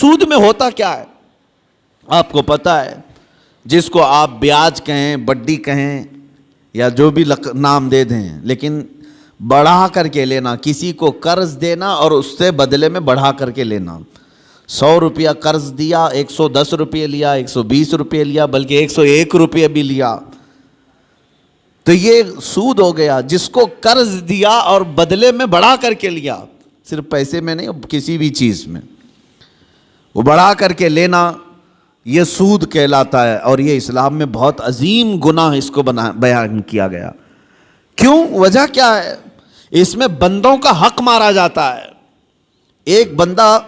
سود میں ہوتا کیا ہے آپ کو پتا ہے؟ جس کو آپ بیاج کہیں، بڈی کہیں، یا جو بھی نام دے دیں، لیکن بڑھا کر کے لینا، کسی کو قرض دینا اور اس سے بدلے میں بڑھا کر کے لینا۔ 100 روپیہ قرض دیا، 110 روپے لیا، 120 روپے لیا، بلکہ 101 روپے بھی لیا، تو یہ سود ہو گیا۔ جس کو قرض دیا اور بدلے میں بڑھا کر کے لیا، صرف پیسے میں نہیں، کسی بھی چیز میں وہ بڑھا کر کے لینا، یہ سود کہلاتا ہے۔ اور یہ اسلام میں بہت عظیم گناہ اس کو بیان کیا گیا۔ کیوں؟ وجہ کیا ہے؟ اس میں بندوں کا حق مارا جاتا ہے۔ ایک بندہ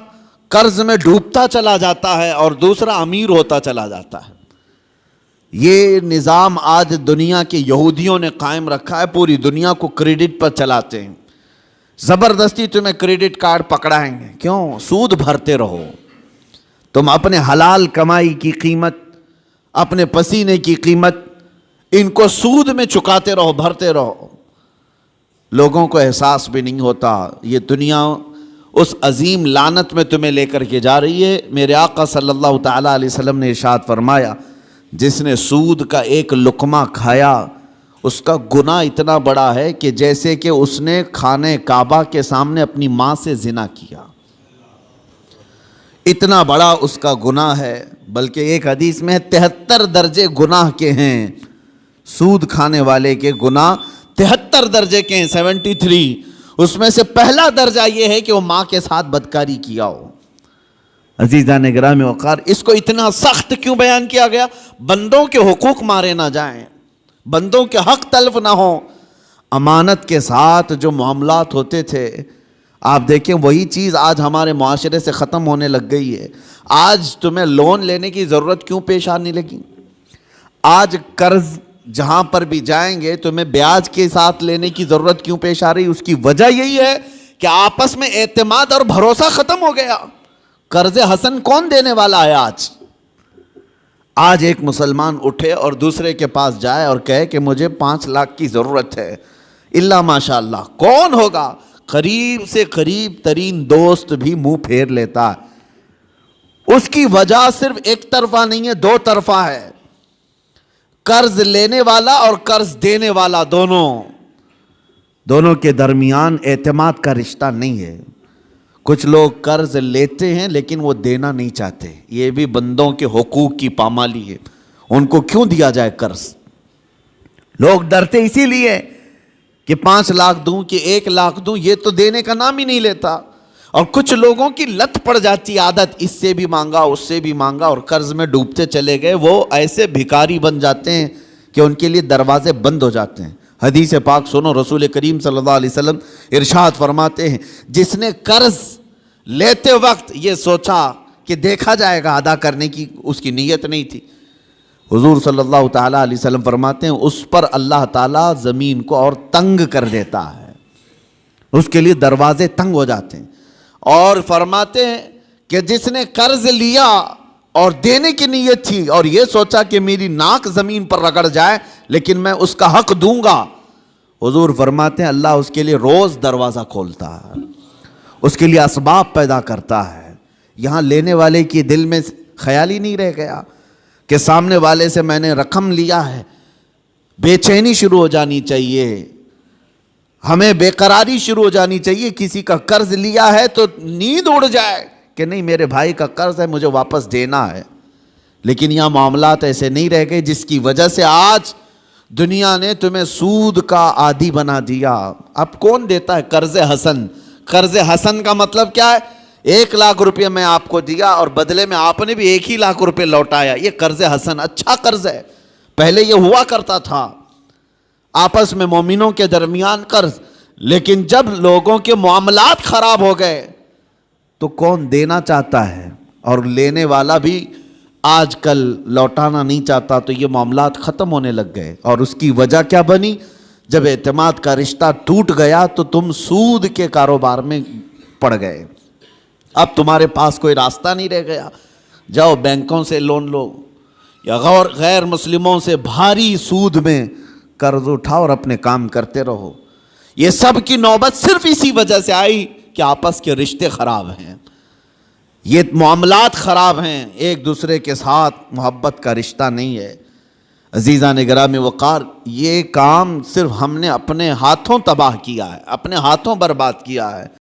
قرض میں ڈوبتا چلا جاتا ہے اور دوسرا امیر ہوتا چلا جاتا ہے۔ یہ نظام آج دنیا کے یہودیوں نے قائم رکھا ہے، پوری دنیا کو کریڈٹ پر چلاتے ہیں۔ زبردستی تمہیں کریڈٹ کارڈ پکڑائیں گے، کیوں؟ سود بھرتے رہو۔ تم اپنے حلال کمائی کی قیمت، اپنے پسینے کی قیمت ان کو سود میں چکاتے رہو، بھرتے رہو۔ لوگوں کو احساس بھی نہیں ہوتا۔ یہ دنیا اس عظیم لعنت میں تمہیں لے کر کے جا رہی ہے۔ میرے آقا صلی اللہ تعالیٰ علیہ وسلم نے ارشاد فرمایا، جس نے سود کا ایک لقمہ کھایا اس کا گناہ اتنا بڑا ہے کہ جیسے کہ اس نے خانہ کعبہ کے سامنے اپنی ماں سے زنا کیا، اتنا بڑا اس کا گناہ ہے۔ بلکہ ایک حدیث میں 73 درجے گناہ کے ہیں، سود کھانے والے کے گناہ 73 درجے کے ہیں، 73۔ اس میں سے پہلا درجہ یہ ہے کہ وہ ماں کے ساتھ بدکاری کیا ہو۔ عزیزان گرامی وقار، اس کو اتنا سخت کیوں بیان کیا گیا؟ بندوں کے حقوق مارے نہ جائیں، بندوں کے حق تلف نہ ہوں۔ امانت کے ساتھ جو معاملات ہوتے تھے، آپ دیکھیں وہی چیز آج ہمارے معاشرے سے ختم ہونے لگ گئی ہے۔ آج تمہیں لون لینے کی ضرورت کیوں پیش آنے لگی؟ آج قرض جہاں پر بھی جائیں گے تمہیں بیاج کے ساتھ لینے کی ضرورت کیوں پیش آ رہی؟ اس کی وجہ یہی ہے کہ آپس میں اعتماد اور بھروسہ ختم ہو گیا۔ قرض حسن کون دینے والا ہے آج ایک مسلمان اٹھے اور دوسرے کے پاس جائے اور کہے کہ مجھے 5 لاکھ کی ضرورت ہے، اللہ ماشاء اللہ، کون ہوگا؟ قریب سے قریب ترین دوست بھی منہ پھیر لیتا ہے۔ اس کی وجہ صرف ایک طرفہ نہیں ہے، 2 طرفہ ہے۔ قرض لینے والا اور قرض دینے والا دونوں کے درمیان اعتماد کا رشتہ نہیں ہے۔ کچھ لوگ قرض لیتے ہیں لیکن وہ دینا نہیں چاہتے، یہ بھی بندوں کے حقوق کی پامالی ہے۔ ان کو کیوں دیا جائے قرض؟ لوگ ڈرتے اسی لیے کہ 5 لاکھ دوں کہ 1 لاکھ دوں، یہ تو دینے کا نام ہی نہیں لیتا۔ اور کچھ لوگوں کی لت پڑ جاتی عادت، اس سے بھی مانگا اس سے بھی مانگا اور قرض میں ڈوبتے چلے گئے۔ وہ ایسے بھکاری بن جاتے ہیں کہ ان کے لیے دروازے بند ہو جاتے ہیں۔ حدیث پاک سنو، رسول کریم صلی اللہ علیہ وسلم ارشاد فرماتے ہیں، جس نے قرض لیتے وقت یہ سوچا کہ دیکھا جائے گا، ادا کرنے کی اس کی نیت نہیں تھی، حضور صلی اللہ تعالیٰ علیہ وسلم فرماتے ہیں اس پر اللہ تعالیٰ زمین کو اور تنگ کر دیتا ہے، اس کے لیے دروازے تنگ ہو جاتے ہیں۔ اور فرماتے ہیں کہ جس نے قرض لیا اور دینے کی نیت تھی اور یہ سوچا کہ میری ناک زمین پر رگڑ جائے لیکن میں اس کا حق دوں گا، حضور فرماتے ہیں اللہ اس کے لیے روز دروازہ کھولتا ہے، اس کے لیے اسباب پیدا کرتا ہے۔ یہاں لینے والے کی دل میں خیال ہی نہیں رہ گیا کہ سامنے والے سے میں نے رقم لیا ہے، بے چینی شروع ہو جانی چاہیے، ہمیں بے قراری شروع ہو جانی چاہیے۔ کسی کا قرض لیا ہے تو نیند اڑ جائے کہ نہیں میرے بھائی کا قرض ہے، مجھے واپس دینا ہے۔ لیکن یہاں معاملات ایسے نہیں رہ گئے، جس کی وجہ سے آج دنیا نے تمہیں سود کا عادی بنا دیا۔ اب کون دیتا ہے قرض حسن؟ قرض حسن کا مطلب کیا ہے؟ 1 لاکھ روپے میں آپ کو دیا اور بدلے میں آپ نے بھی 1 ہی لاکھ روپے لوٹایا، یہ قرض حسن اچھا قرض ہے۔ پہلے یہ ہوا کرتا تھا آپس میں مومنوں کے درمیان قرض، لیکن جب لوگوں کے معاملات خراب ہو گئے تو کون دینا چاہتا ہے اور لینے والا بھی آج کل لوٹانا نہیں چاہتا، تو یہ معاملات ختم ہونے لگ گئے۔ اور اس کی وجہ کیا بنی؟ جب اعتماد کا رشتہ ٹوٹ گیا تو تم سود کے کاروبار میں پڑ گئے۔ اب تمہارے پاس کوئی راستہ نہیں رہ گیا، جاؤ بینکوں سے لون لو یا غیر مسلموں سے بھاری سود میں قرض اٹھاؤ اور اپنے کام کرتے رہو۔ یہ سب کی نوبت صرف اسی وجہ سے آئی کہ آپس کے رشتے خراب ہیں۔ یہ معاملات خراب ہیں، ایک دوسرے کے ساتھ محبت کا رشتہ نہیں ہے۔ عزیزان گرامی وقار، یہ کام صرف ہم نے اپنے ہاتھوں تباہ کیا ہے، اپنے ہاتھوں برباد کیا ہے۔